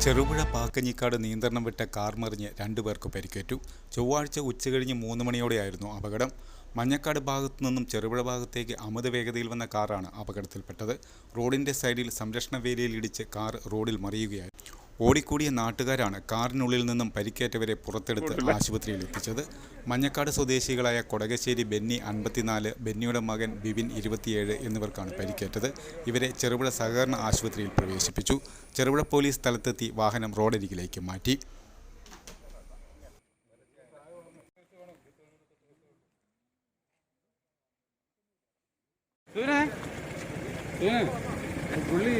ചെറുപുഴ പാക്കഞ്ഞിക്കാട് നിയന്ത്രണം വിട്ട കാർ മറിഞ്ഞ് 2 പേർക്ക് പരിക്കേറ്റു. ചൊവ്വാഴ്ച ഉച്ചകഴിഞ്ഞ് 3 മണിയോടെയായിരുന്നു അപകടം. മഞ്ഞക്കാട് ഭാഗത്തു നിന്നും ചെറുപുഴ ഭാഗത്തേക്ക് അമിത വേഗതയിൽ വന്ന കാറാണ് അപകടത്തിൽപ്പെട്ടത്. റോഡിന്റെ സൈഡിൽ സംരക്ഷണ വേലിയിൽ ഇടിച്ച് കാർ റോഡിൽ മറിയുകയായിരുന്നു. ഓടിക്കൂടിയ നാട്ടുകാരാണ് കാറിനുള്ളിൽ നിന്നും പരിക്കേറ്റവരെ പുറത്തെടുത്ത് ആശുപത്രിയിൽ എത്തിച്ചത്. മഞ്ഞക്കാട് സ്വദേശികളായ കൊടകശ്ശേരി ബെന്നി 54, ബെന്നിയുടെ മകൻ ബിബിൻ 27 എന്നിവർക്കാണ് പരിക്കേറ്റത്. ഇവരെ ചെറുപുഴ സഹകരണ ആശുപത്രിയിൽ പ്രവേശിപ്പിച്ചു. ചെറുപുഴ പോലീസ് സ്ഥലത്തെത്തി വാഹനം റോഡരികിലേക്ക് മാറ്റി. പുള്ളി